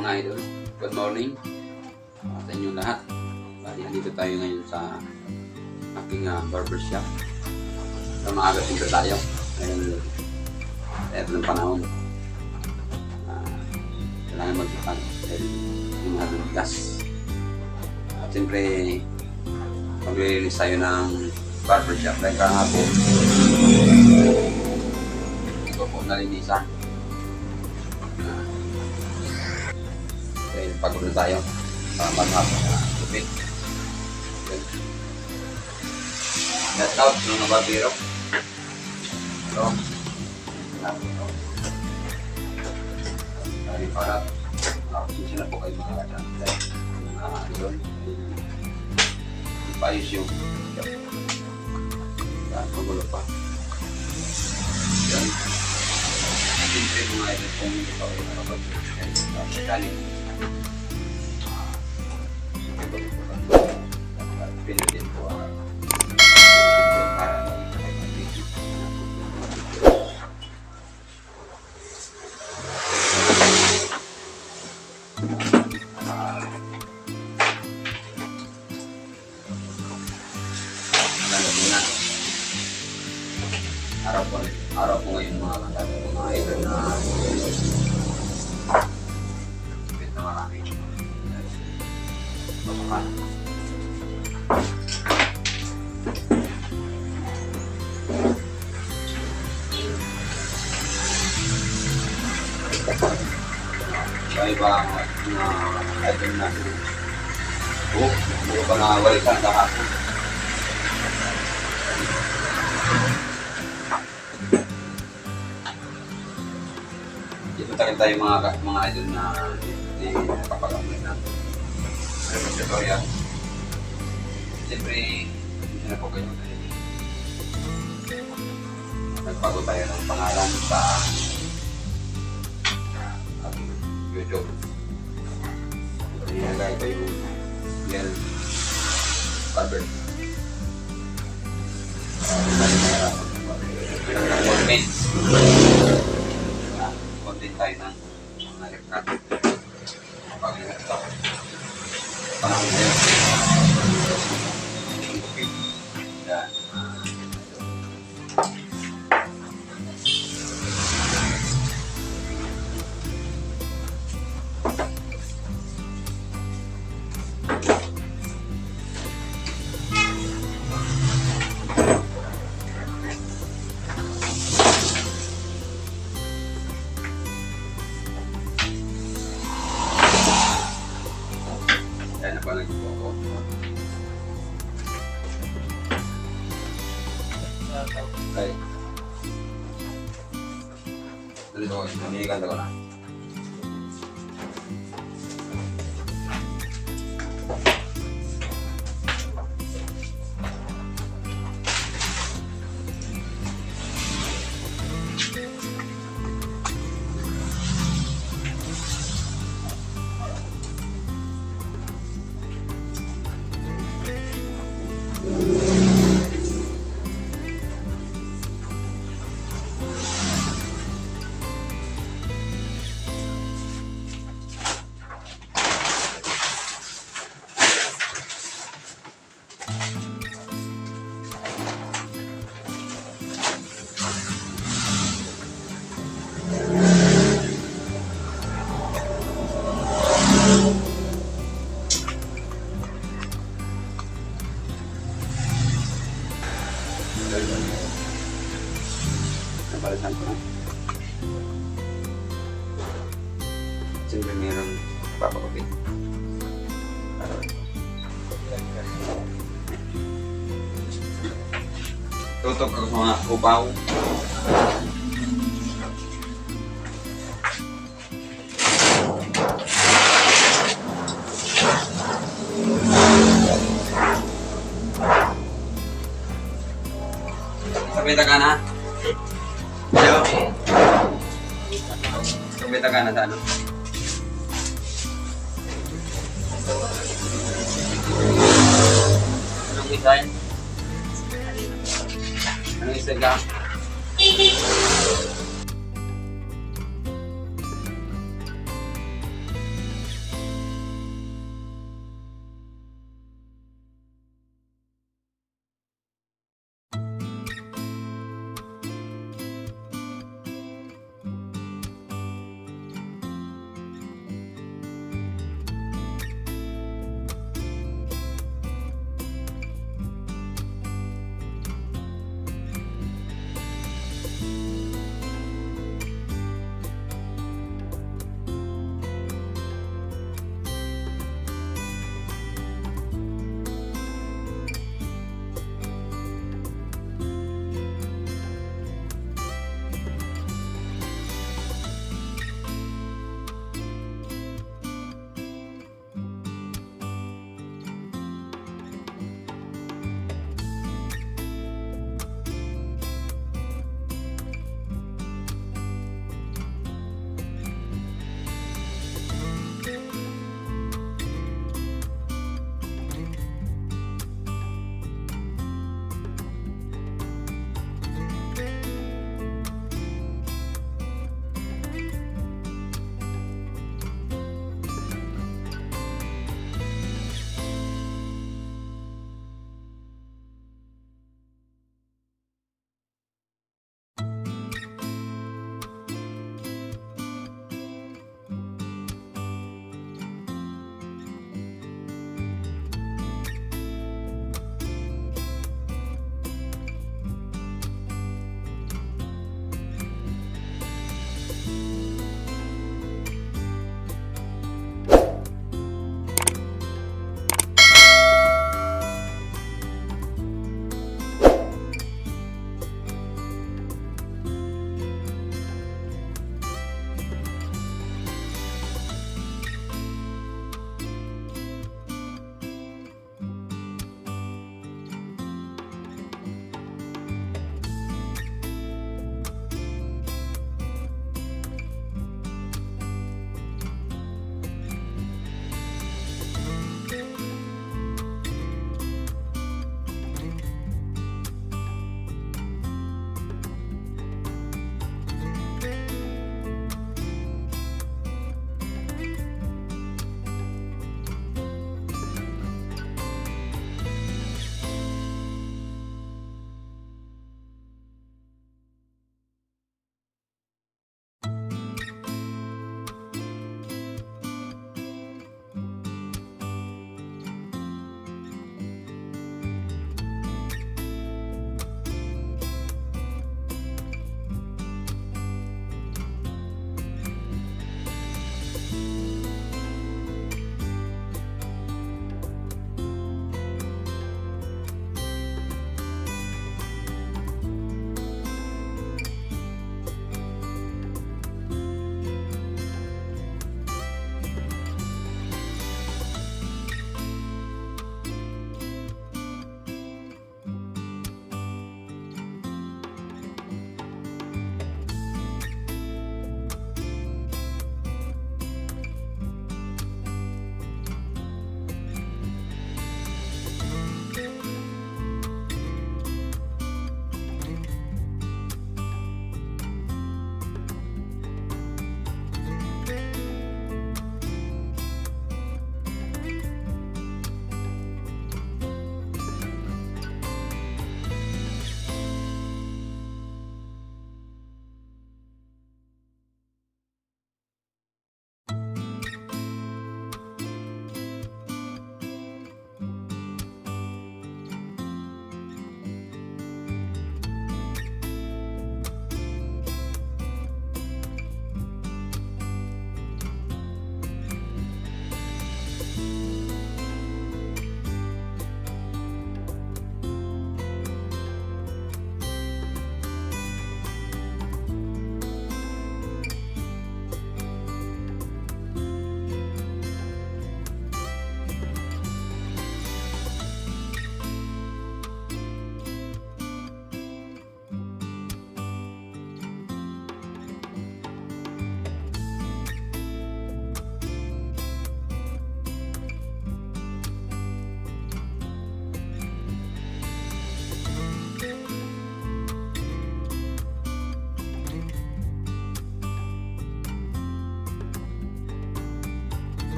mga idol, good morning sa inyong lahat. Bali, nandito tayo ngayon sa aking barbershop. Sa maaga pinto tayo dahil ito ng panahon. Kailangan magpapag dahil yung ating gas. At siyempre, maglilinis tayo ng barbershop dahil kahapon ito po nalinisan. Dahil pagod na tayo para maghapon na tubig. That's out ng nababiro. Ito. Dahil para sinsya na po kayo mga kachan. Yun. Ipayos yung pagulo pa. Yan. Siyempre mga ito kung hindi pa kayo nakapag-galing. Pinitin po araw po ngayon mga idol na bit na marami pasukan. Kaya ba idol na hindi pa nawalitan kahapon. Dito tayo mga idol na hindi nakapag-amoy na tutorial. Siyempre, hindi na po kayo dahil nagbago tayo ng pangalan sa YouTube. Nilagay ko yung Yel Barber. Content tayo ng mga rekat. Pag-ito. Panahon tayo. Yan. Kaya na pala nagpo ako. Okay. Dito ko, naniganda ko na. Napalitan ko na. Siyempre meron papakapit. Tutok ako sa mga upaw. Sabita ka na? Hello? Sabita ka na sa ano? Anong design? Anong design ka?